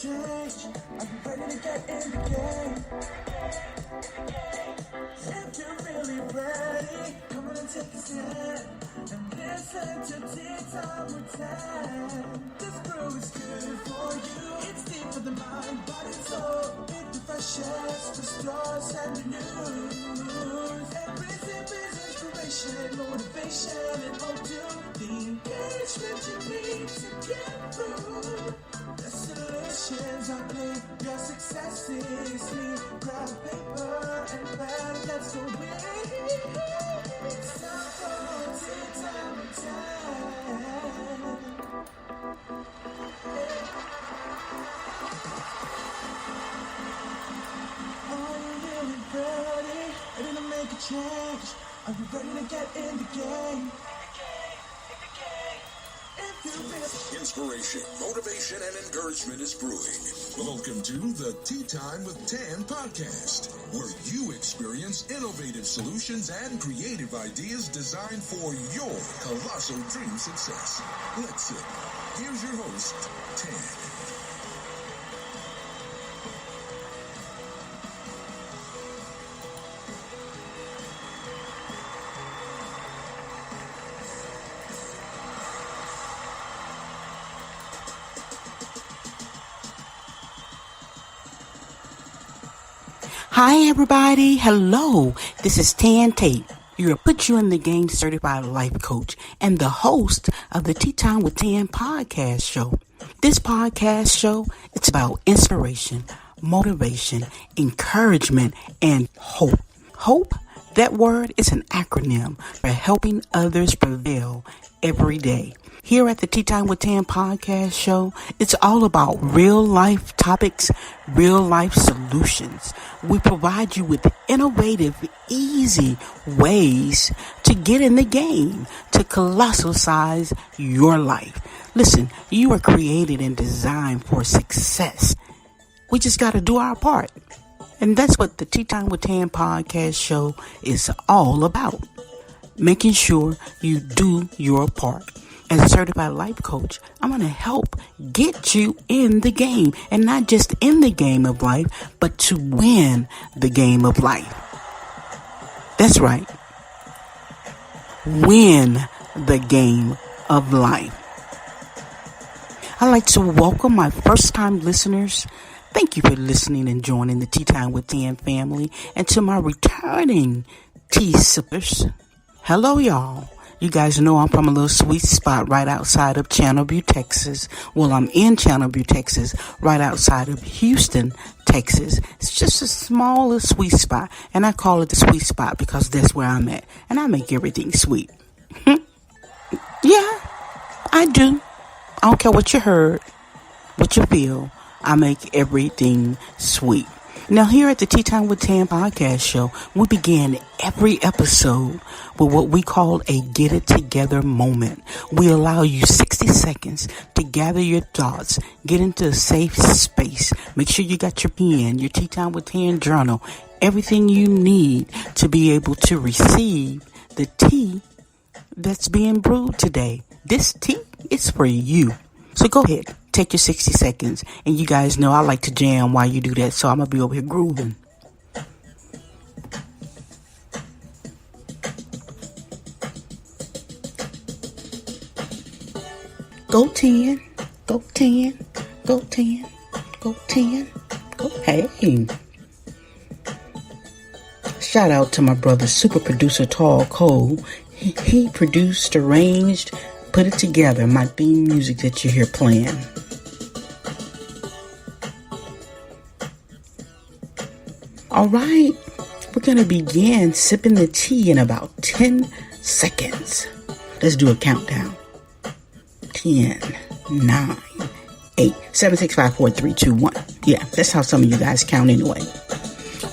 change? Are you ready to get in the game? If you're really ready, come on and take a stand and listen to Tea Time with Tan. This brew is good for you. It's deep for the mind, body, and soul. It refreshes, restores, and renews. Every sip is inspiration, motivation, and hope to the engagement you need to get through. The solutions are clear, your success is seen. Grab paper and pen, let's go with. It's time for Tea Time with Tan. Are you really ready? Ready to make a change? Are you ready to get in the game? Inspiration, motivation, and encouragement is brewing. Welcome to the Tea Time with Tan podcast, where you experience innovative solutions and creative ideas designed for your colossal dream success. Let's see. Here's your host, Tan. Hi everybody, hello, this is Tan Tate, your Put You in the Game certified life coach and the host of the Tea Time with Tan podcast show. This podcast show, it's about inspiration, motivation, encouragement, and hope. Hope, that word is an acronym for helping others prevail every day. Here at the Tea Time with Tan podcast show, it's all about real life topics, real life solutions. We provide you with innovative, easy ways to get in the game, to colossal size your life. Listen, you are created and designed for success. We just got to do our part. And that's what the Tea Time with Tan podcast show is all about. Making sure you do your part. As a certified life coach, I'm going to help get you in the game, and not just in the game of life, but to win the game of life. That's right. Win the game of life. I'd like to welcome my first-time listeners. Thank you for listening and joining the Tea Time with Tan family, and to my returning tea sippers. Hello, y'all. You guys know I'm from a little sweet spot right outside of Channelview, Texas. Well, I'm in Channelview, Texas, right outside of Houston, Texas. It's just a small little sweet spot, and I call it the sweet spot because that's where I'm at, and I make everything sweet. Yeah, I do. I don't care what you heard, what you feel. I make everything sweet. Now, here at the Tea Time with Tan podcast show, we begin every episode with what we call a get it together moment. We allow you 60 seconds to gather your thoughts, get into a safe space. Make sure you got your pen, your Tea Time with Tan journal, everything you need to be able to receive the tea that's being brewed today. This tea is for you. So go ahead. Take your 60 seconds, and you guys know I like to jam while you do that, so I'm going to be over here grooving. Go 10, go 10, go 10, go 10, go hey. Shout out to my brother, super producer Tall Cole. He produced, arranged, put it together, my theme music that you hear playing. All right, we're going to begin sipping the tea in about 10 seconds. Let's do a countdown. 10, 9, 8, 7, 6, 5, 4, 3, 2, 1. Yeah, that's how some of you guys count anyway.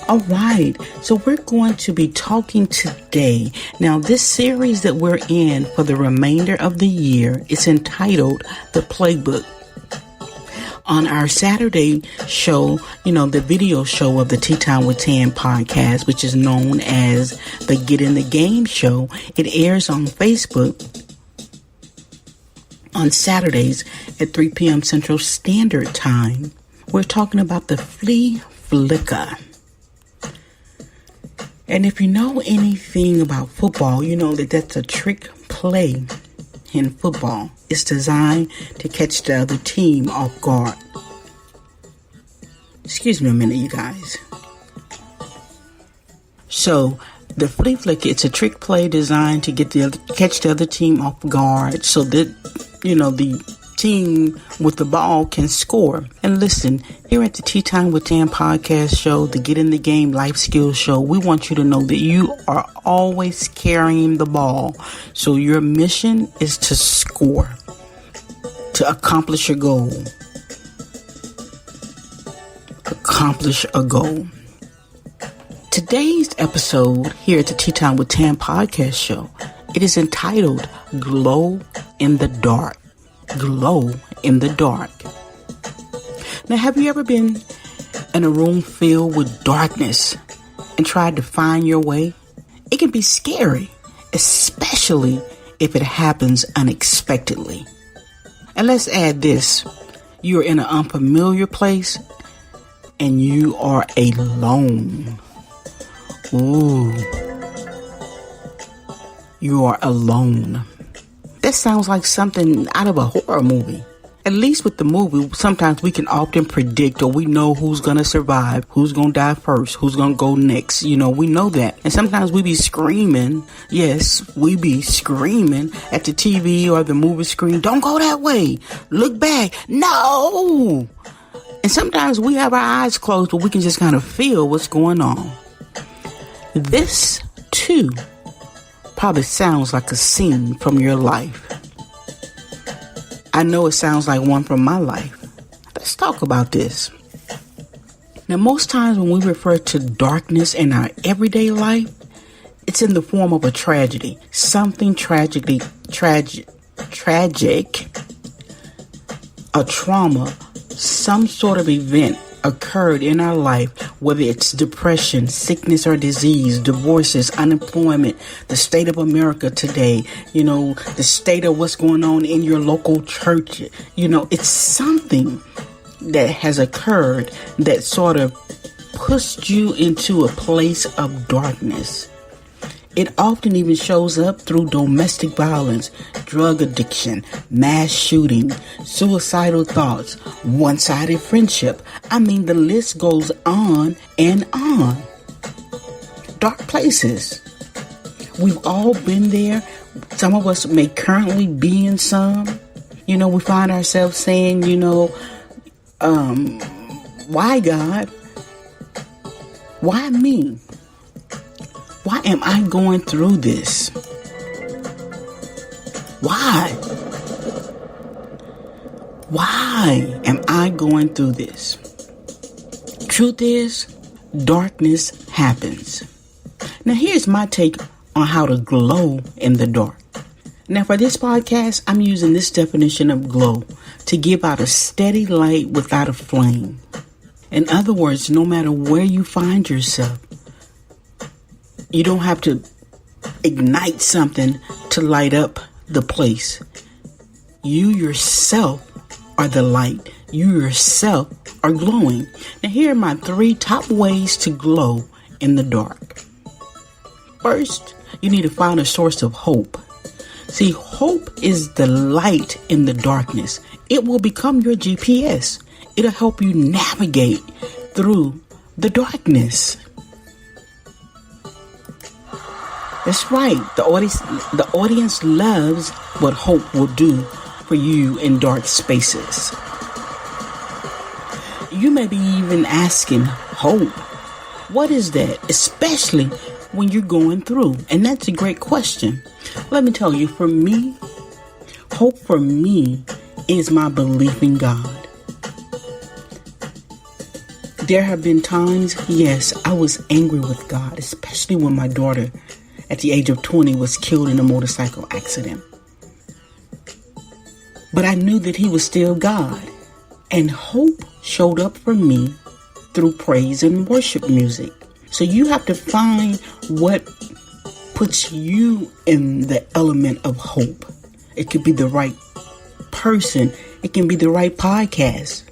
All right, so we're going to be talking today. Now, this series that we're in for the remainder of the year is entitled The Playbook. On our Saturday show, the video show of the Tea Time with Tan podcast, which is known as the Get in the Game show, it airs on Facebook on Saturdays at 3 p.m. Central Standard Time. We're talking about the flea flicker. And if you know anything about football, you know that that's a trick play in football. It's designed to catch the other team off guard. Excuse me a minute, you guys. So, the flea flicker, it's a trick play designed to catch the other team off guard so that, the team with the ball can score. And listen, here at the Tea Time with Tan podcast show, the Get in the Game life skills show, we want you to know that you are always carrying the ball. So your mission is to score, to accomplish your goal. Accomplish a goal. Today's episode here at the Tea Time with Tan podcast show, it is entitled Glow in the Dark. Glow in the dark. Now, have you ever been in a room filled with darkness and tried to find your way? It can be scary, especially if it happens unexpectedly. And let's add this. You're in an unfamiliar place and you are alone. Ooh. You are alone. That sounds like something out of a horror movie. At least with the movie, sometimes we can often predict, or we know who's going to survive, who's going to die first, who's going to go next. We know that. And sometimes we be screaming. Yes, we be screaming at the TV or the movie screen. Don't go that way. Look back. No. And sometimes we have our eyes closed, but we can just kind of feel what's going on. This, too, probably sounds like a scene from your life. I know it sounds like one from my life. Let's talk about this. Now, most times when we refer to darkness in our everyday life, it's in the form of a tragedy. Something tragic, a trauma, some sort of event occurred in our life, whether it's depression, sickness or disease, divorces, unemployment, the state of America today, the state of what's going on in your local church. It's something that has occurred that sort of pushed you into a place of darkness. It often even shows up through domestic violence, drug addiction, mass shooting, suicidal thoughts, one-sided friendship. I mean, the list goes on and on. Dark places. We've all been there. Some of us may currently be in some. We find ourselves saying, why God? Why me? Why am I going through this? Why? Why am I going through this? Truth is, darkness happens. Now, here's my take on how to glow in the dark. Now, for this podcast, I'm using this definition of glow to give out a steady light without a flame. In other words, no matter where you find yourself, you don't have to ignite something to light up the place. You yourself are the light. You yourself are glowing. Now, here are my 3 top ways to glow in the dark. First, you need to find a source of hope. See, hope is the light in the darkness. It will become your GPS. It'll help you navigate through the darkness. That's right. The audience loves what hope will do for you in dark spaces. You may be even asking, hope? What is that? Especially when you're going through. And that's a great question. Let me tell you, for me, hope for me is my belief in God. There have been times, yes, I was angry with God, especially when my daughter at the age of 20 was killed in a motorcycle accident. But I knew that he was still God. And hope showed up for me through praise and worship music. So you have to find what puts you in the element of hope. It could be the right person. It can be the right podcast.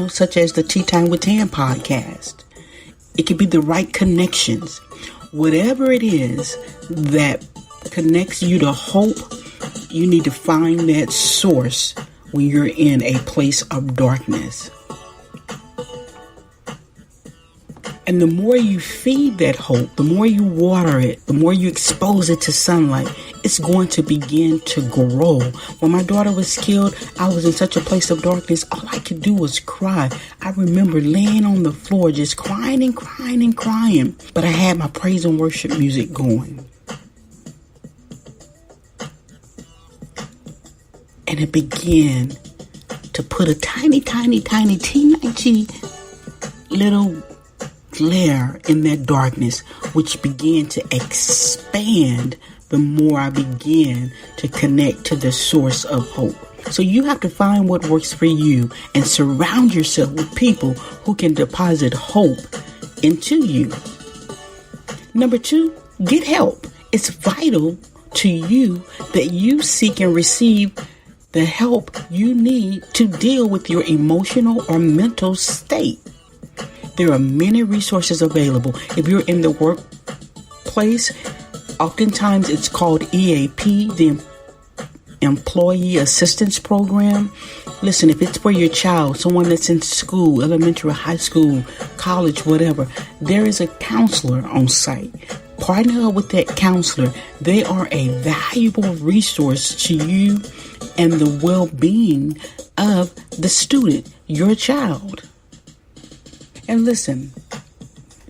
such as the Tea Time with Tan podcast. It could be the right connections. Whatever it is that connects you to hope, you need to find that source when you're in a place of darkness. And the more you feed that hope, the more you water it, the more you expose it to sunlight, it's going to begin to grow. When my daughter was killed, I was in such a place of darkness. All I could do was cry. I remember laying on the floor, just crying and crying and crying. But I had my praise and worship music going. And it began to put a tiny little glare in that darkness, which began to expand the more I began to connect to the source of hope. So you have to find what works for you and surround yourself with people who can deposit hope into you. Number 2, get help. It's vital to you that you seek and receive the help you need to deal with your emotional or mental state. There are many resources available. If you're in the workplace, oftentimes it's called EAP, the Employee Assistance Program. Listen, if it's for your child, someone that's in school, elementary, high school, college, whatever, there is a counselor on site. Partner up with that counselor. They are a valuable resource to you and the well-being of the student, your child. And listen,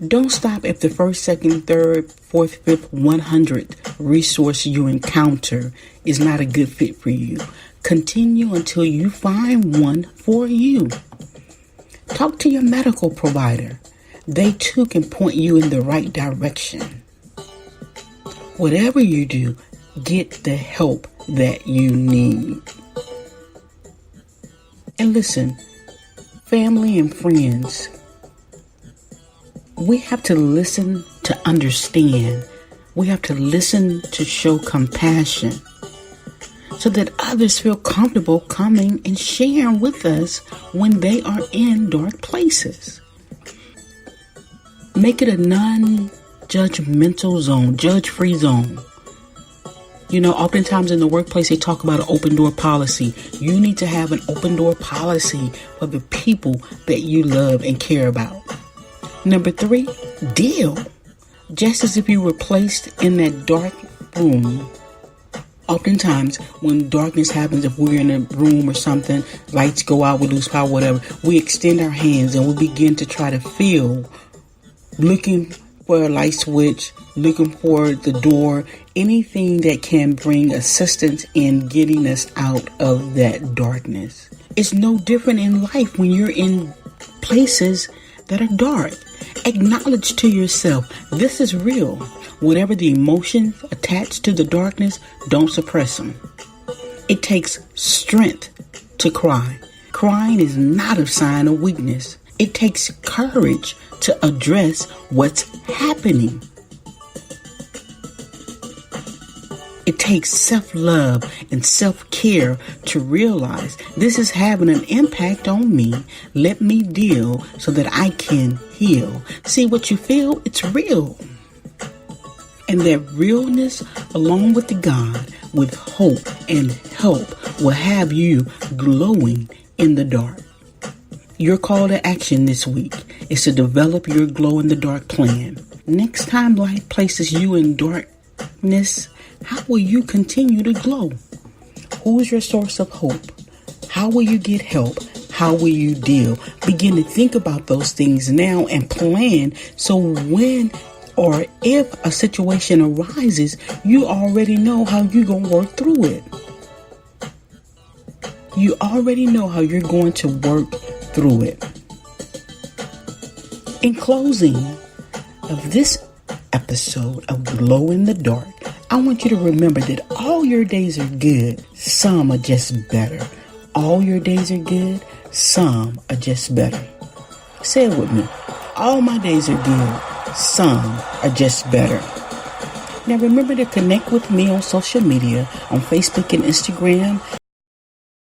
don't stop at the first, second, third, fourth, fifth, 100th resource you encounter is not a good fit for you. Continue until you find one for you. Talk to your medical provider. They too can point you in the right direction. Whatever you do, get the help that you need. And listen, family and friends, we have to listen to understand. We have to listen to show compassion so that others feel comfortable coming and sharing with us when they are in dark places. Make it a non-judgmental zone, judge-free zone. Oftentimes in the workplace, they talk about an open door policy. You need to have an open door policy for the people that you love and care about. Number 3, deal. Just as if you were placed in that dark room. Oftentimes, when darkness happens, if we're in a room or something, lights go out, we lose power, whatever, we extend our hands and we begin to try to feel, looking for a light switch, looking for the door, anything that can bring assistance in getting us out of that darkness. It's no different in life when you're in places that are dark. Acknowledge to yourself, this is real. Whatever the emotions attached to the darkness, don't suppress them. It takes strength to cry. Crying is not a sign of weakness. It takes courage to address what's happening. It takes self-love and self-care to realize this is having an impact on me. Let me deal so that I can heal. See, what you feel, it's real. And that realness, along with the God, with hope and help, will have you glowing in the dark. Your call to action this week is to develop your glow-in-the-dark plan. Next time life places you in darkness, how will you continue to glow? Who's your source of hope? How will you get help? How will you deal? Begin to think about those things now and plan so when or if a situation arises, you already know how you're going to work through it. You already know how you're going to work through it. In closing of this episode of Glow in the Dark, I want you to remember that all your days are good. Some are just better. All your days are good. Some are just better. Say it with me. All my days are good. Some are just better. Now remember to connect with me on social media, on Facebook and Instagram.